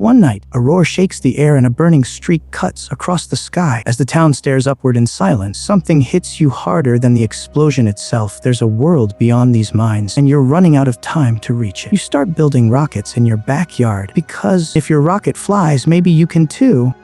One night, a roar shakes the air and a burning streak cuts across the sky. As the town stares upward in silence, something hits you harder than the explosion itself. There's a world beyond these mines, and you're running out of time to reach it. You start building rockets in your backyard, because if your rocket flies, maybe you can too.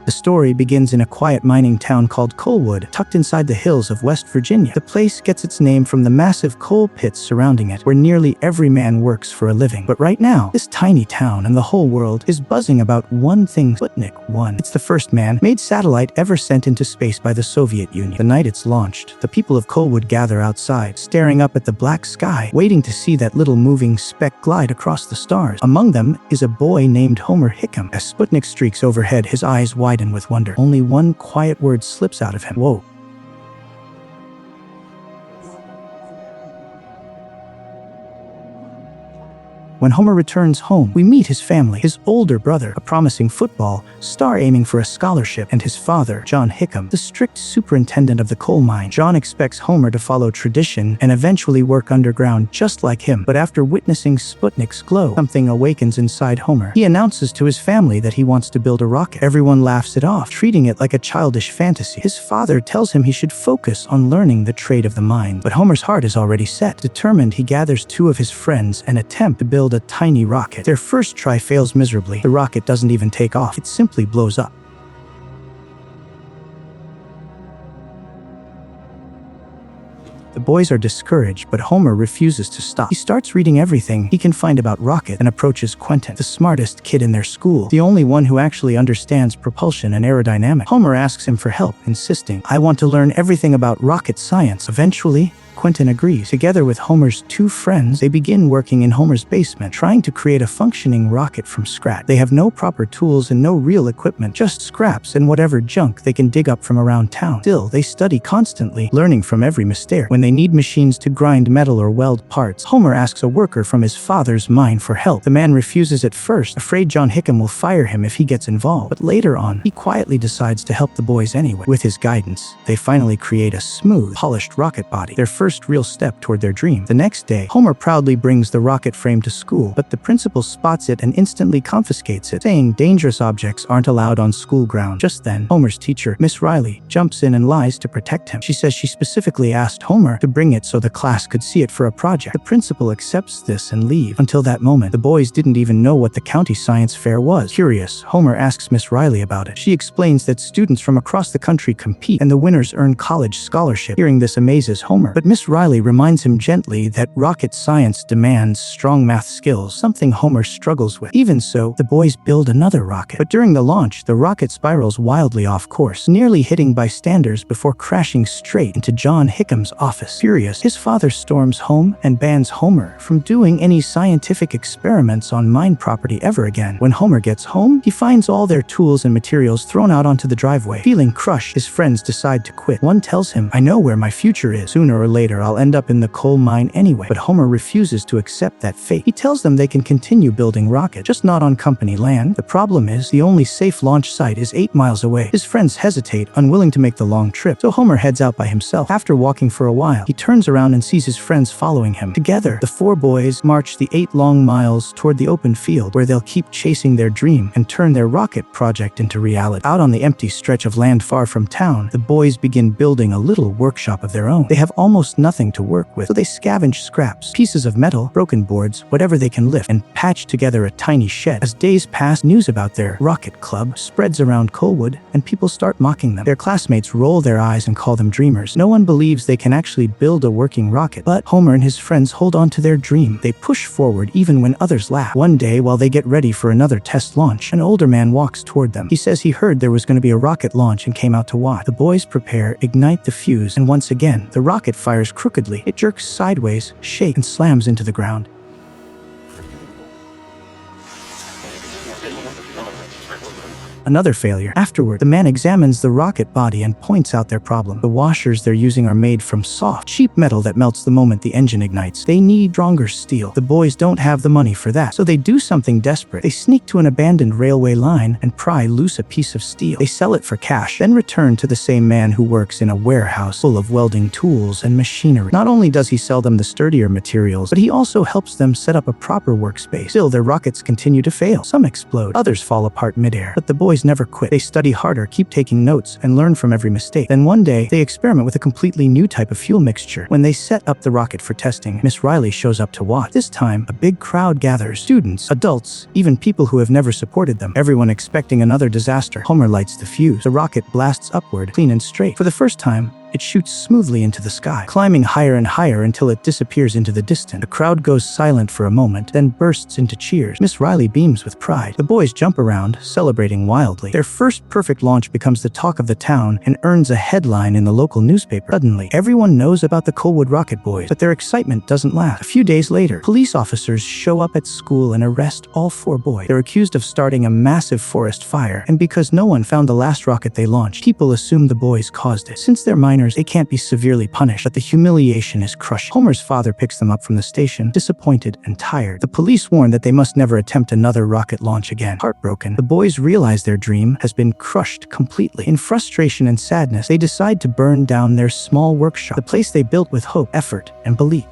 The story begins in a quiet mining town called Coalwood, tucked inside the hills of West Virginia. The place gets its name from the massive coal pits surrounding it, where nearly every man works for a living. But right now, this tiny town and the whole world is buzzing about one thing: Sputnik 1. It's the first man-made satellite ever sent into space by the Soviet Union. The night it's launched, the people of Coalwood gather outside, staring up at the black sky, waiting to see that little moving speck glide across the stars. Among them is a boy named Homer Hickam. As Sputnik streaks overhead, his eyes widen with wonder. Only one quiet word slips out of him: "Whoa." When Homer returns home, we meet his family, his older brother, a promising football star aiming for a scholarship, and his father, John Hickam, the strict superintendent of the coal mine. John expects Homer to follow tradition and eventually work underground just like him. But after witnessing Sputnik's glow, something awakens inside Homer. He announces to his family that he wants to build a rocket. Everyone laughs it off, treating it like a childish fantasy. His father tells him he should focus on learning the trade of the mine. But Homer's heart is already set. Determined, he gathers two of his friends and attempt to build a tiny rocket. Their first try fails miserably. The rocket doesn't even take off. It simply blows up. The boys are discouraged, but Homer refuses to stop. He starts reading everything he can find about rocket and approaches Quentin, the smartest kid in their school, the only one who actually understands propulsion and aerodynamics. Homer asks him for help, insisting, "I want to learn everything about rocket science." Eventually, Quentin agrees. Together with Homer's two friends, they begin working in Homer's basement, trying to create a functioning rocket from scratch. They have no proper tools and no real equipment, just scraps and whatever junk they can dig up from around town. Still, they study constantly, learning from every mistake. When they need machines to grind metal or weld parts, Homer asks a worker from his father's mine for help. The man refuses at first, afraid John Hickam will fire him if he gets involved. But later on, he quietly decides to help the boys anyway. With his guidance, they finally create a smooth, polished rocket body. Their first real step toward their dream. The next day, Homer proudly brings the rocket frame to school, but the principal spots it and instantly confiscates it, saying dangerous objects aren't allowed on school ground. Just then, Homer's teacher, Miss Riley, jumps in and lies to protect him. She says she specifically asked Homer to bring it so the class could see it for a project. The principal accepts this and leaves. Until that moment, the boys didn't even know what the county science fair was. Curious, Homer asks Miss Riley about it. She explains that students from across the country compete and the winners earn college scholarship. Hearing this amazes Homer, but Miss Riley reminds him gently that rocket science demands strong math skills, something Homer struggles with. Even so, the boys build another rocket. But during the launch, the rocket spirals wildly off course, nearly hitting bystanders before crashing straight into John Hickam's office. Furious, his father storms home and bans Homer from doing any scientific experiments on mine property ever again. When Homer gets home, he finds all their tools and materials thrown out onto the driveway. Feeling crushed, his friends decide to quit. One tells him, "I know where my future is. Sooner or later, I'll end up in the coal mine anyway." But Homer refuses to accept that fate. He tells them they can continue building rockets, just not on company land. The problem is, the only safe launch site is 8 miles away. His friends hesitate, unwilling to make the long trip, so Homer heads out by himself. After walking for a while, he turns around and sees his friends following him. Together, the four boys march the 8 long miles toward the open field, where they'll keep chasing their dream and turn their rocket project into reality. Out on the empty stretch of land far from town, the boys begin building a little workshop of their own. They have almost nothing to work with, so they scavenge scraps, pieces of metal, broken boards, whatever they can lift, and patch together a tiny shed. As days pass, news about their rocket club spreads around Coalwood, and people start mocking them. Their classmates roll their eyes and call them dreamers. No one believes they can actually build a working rocket, but Homer and his friends hold on to their dream. They push forward even when others laugh. One day, while they get ready for another test launch, an older man walks toward them. He says he heard there was going to be a rocket launch and came out to watch. The boys prepare, ignite the fuse, and once again, the rocket fires crookedly. It jerks sideways, shakes, and slams into the ground. Another failure. Afterward, the man examines the rocket body and points out their problem. The washers they're using are made from soft, cheap metal that melts the moment the engine ignites. They need stronger steel. The boys don't have the money for that, so they do something desperate. They sneak to an abandoned railway line and pry loose a piece of steel. They sell it for cash, then return to the same man who works in a warehouse full of welding tools and machinery. Not only does he sell them the sturdier materials, but he also helps them set up a proper workspace. Still, their rockets continue to fail. Some explode. Others fall apart midair. But the boys never quit. They study harder, keep taking notes, and learn from every mistake. Then one day, they experiment with a completely new type of fuel mixture. When they set up the rocket for testing, Miss Riley shows up to watch. This time, a big crowd gathers. Students, adults, even people who have never supported them. Everyone expecting another disaster. Homer lights the fuse. The rocket blasts upward, clean and straight. For the first time, it shoots smoothly into the sky, climbing higher and higher until it disappears into the distance. The crowd goes silent for a moment, then bursts into cheers. Miss Riley beams with pride. The boys jump around, celebrating wildly. Their first perfect launch becomes the talk of the town and earns a headline in the local newspaper. Suddenly, everyone knows about the Colwood Rocket Boys, but their excitement doesn't last. A few days later, police officers show up at school and arrest all 4 boys. They're accused of starting a massive forest fire, and because no one found the last rocket they launched, people assume the boys caused it. Since they're minors, they can't be severely punished, but the humiliation is crushing. Homer's father picks them up from the station, disappointed and tired. The police warn that they must never attempt another rocket launch again. Heartbroken, the boys realize their dream has been crushed completely. In frustration and sadness, they decide to burn down their small workshop, the place they built with hope, effort, and belief.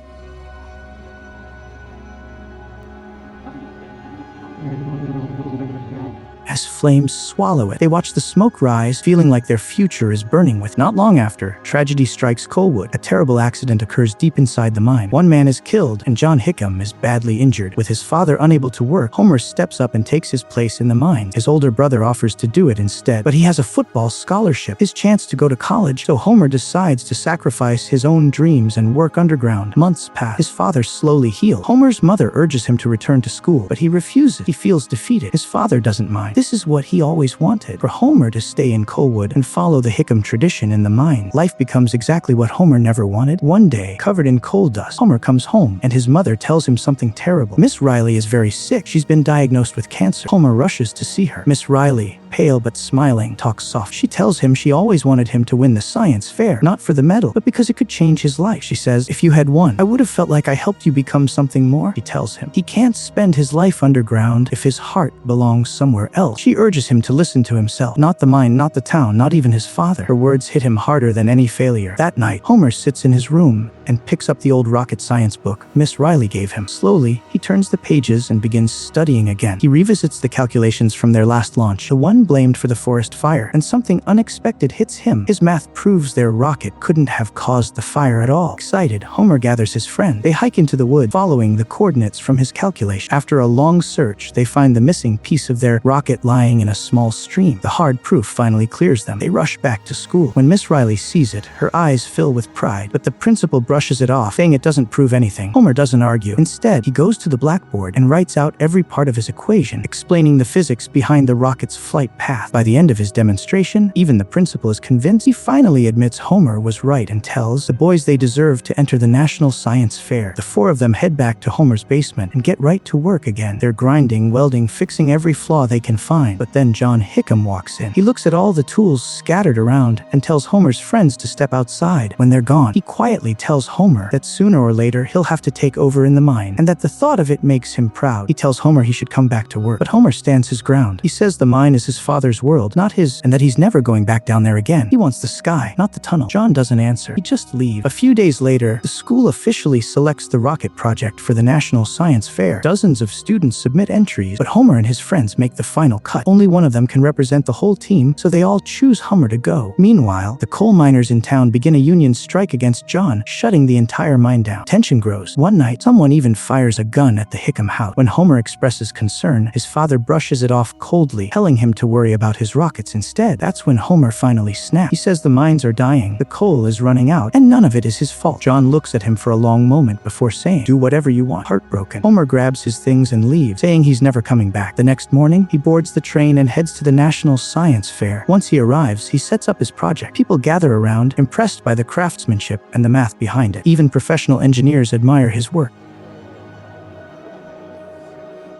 As flames swallow it, they watch the smoke rise, feeling like their future is burning with. Not long after, tragedy strikes Colwood. A terrible accident occurs deep inside the mine. One man is killed, and John Hickam is badly injured. With his father unable to work, Homer steps up and takes his place in the mine. His older brother offers to do it instead, but he has a football scholarship, his chance to go to college, so Homer decides to sacrifice his own dreams and work underground. Months pass. His father slowly heals. Homer's mother urges him to return to school, but he refuses. He feels defeated. His father doesn't mind. This is what he always wanted, for Homer to stay in Colwood and follow the Hickam tradition in the mine. Life becomes exactly what Homer never wanted. One day, covered in coal dust, Homer comes home, and his mother tells him something terrible. Miss Riley is very sick. She's been diagnosed with cancer. Homer rushes to see her. Miss Riley, pale but smiling, talks soft. She tells him she always wanted him to win the science fair, not for the medal, but because it could change his life. She says, "If you had won, I would have felt like I helped you become something more." He tells him he can't spend his life underground if his heart belongs somewhere else. She urges him to listen to himself. Not the mine, not the town, not even his father. Her words hit him harder than any failure. That night, Homer sits in his room and picks up the old rocket science book Miss Riley gave him. Slowly, he turns the pages and begins studying again. He revisits the calculations from their last launch, the one blamed for the forest fire, and something unexpected hits him. His math proves their rocket couldn't have caused the fire at all. Excited, Homer gathers his friend. They hike into the woods, following the coordinates from his calculation. After a long search, they find the missing piece of their rocket lying in a small stream. The hard proof finally clears them. They rush back to school. When Miss Riley sees it, her eyes fill with pride, but the principal brushes it off, saying it doesn't prove anything. Homer doesn't argue. Instead, he goes to the blackboard and writes out every part of his equation, explaining the physics behind the rocket's flight path. By the end of his demonstration, even the principal is convinced. He finally admits Homer was right and tells the boys they deserve to enter the National Science Fair. The 4 of them head back to Homer's basement and get right to work again. They're grinding, welding, fixing every flaw they can find. But then John Hickam walks in. He looks at all the tools scattered around and tells Homer's friends to step outside. When they're gone, he quietly tells Homer that sooner or later he'll have to take over in the mine, and that the thought of it makes him proud. He tells Homer he should come back to work, but Homer stands his ground. He says the mine is his father's world, not his, and that he's never going back down there again. He wants the sky, not the tunnel. John doesn't answer. He just leaves. A few days later, the school officially selects the rocket project for the National Science Fair. Dozens of students submit entries, but Homer and his friends make the final cut. Only one of them can represent the whole team, so they all choose Homer to go. Meanwhile, the coal miners in town begin a union strike against John, shutting the entire mine down. Tension grows. One night, someone even fires a gun at the Hickam house. When Homer expresses concern, his father brushes it off coldly, telling him to worry about his rockets instead. That's when Homer finally snaps. He says the mines are dying, the coal is running out, and none of it is his fault. John looks at him for a long moment before saying, "Do whatever you want." Heartbroken, Homer grabs his things and leaves, saying he's never coming back. The next morning, he boards the train and heads to the National Science Fair. Once he arrives, he sets up his project. People gather around, impressed by the craftsmanship and the math behind it. Even professional engineers admire his work.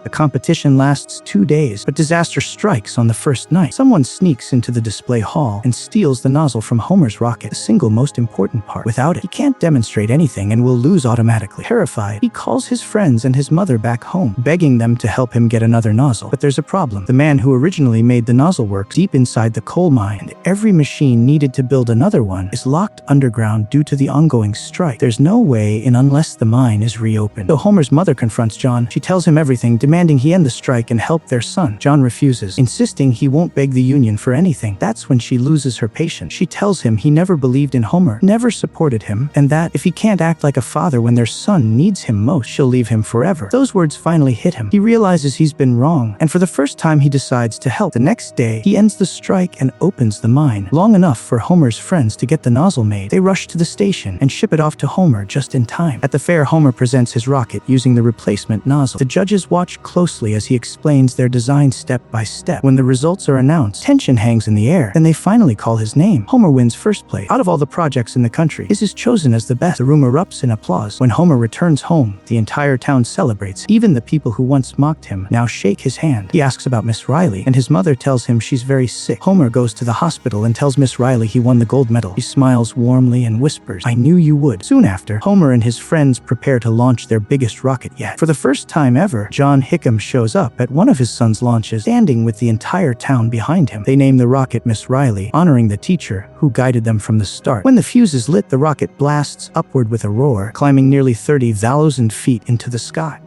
The competition lasts 2 days, but disaster strikes on the first night. Someone sneaks into the display hall and steals the nozzle from Homer's rocket, the single most important part. Without it, he can't demonstrate anything and will lose automatically. Terrified, he calls his friends and his mother back home, begging them to help him get another nozzle. But there's a problem. The man who originally made the nozzle works deep inside the coal mine, and every machine needed to build another one is locked underground due to the ongoing strike. There's no way in unless the mine is reopened. So Homer's mother confronts John. She tells him everything, demanding he end the strike and help their son. John refuses, insisting he won't beg the union for anything. That's when she loses her patience. She tells him he never believed in Homer, never supported him, and that if he can't act like a father when their son needs him most, she'll leave him forever. Those words finally hit him. He realizes he's been wrong, and for the first time he decides to help. The next day, he ends the strike and opens the mine, long enough for Homer's friends to get the nozzle made. They rush to the station and ship it off to Homer just in time. At the fair, Homer presents his rocket using the replacement nozzle. The judges watch closely as he explains their design step by step. When the results are announced, tension hangs in the air. Then they finally call his name. Homer wins first place. Out of all the projects in the country, his is chosen as the best. The room erupts in applause. When Homer returns home, the entire town celebrates. Even the people who once mocked him now shake his hand. He asks about Miss Riley, and his mother tells him she's very sick. Homer goes to the hospital and tells Miss Riley he won the gold medal. He smiles warmly and whispers, "I knew you would." Soon after, Homer and his friends prepare to launch their biggest rocket yet. For the first time ever, John Hickam shows up at one of his son's launches, standing with the entire town behind him. They name the rocket Miss Riley, honoring the teacher who guided them from the start. When the fuse is lit, the rocket blasts upward with a roar, climbing nearly 30,000 feet into the sky.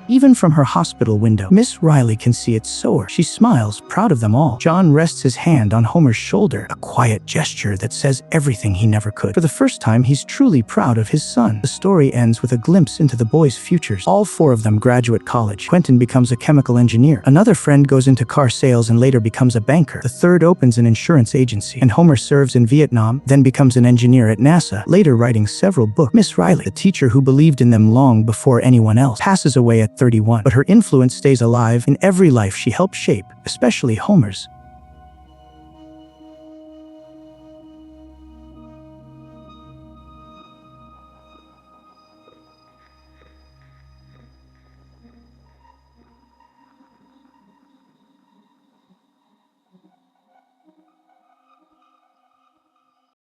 Even from her hospital window, Miss Riley can see it soar. She smiles, proud of them all. John rests his hand on Homer's shoulder, a quiet gesture that says everything he never could. For the first time, he's truly proud of his son. The story ends with a glimpse into the boys' futures. All four of them graduate college. Quentin becomes a chemical engineer. Another friend goes into car sales and later becomes a banker. The third opens an insurance agency. And Homer serves in Vietnam, then becomes an engineer at NASA, later writing several books. Miss Riley, the teacher who believed in them long before anyone else, passes away at 31, but her influence stays alive in every life she helped shape, especially Homer's.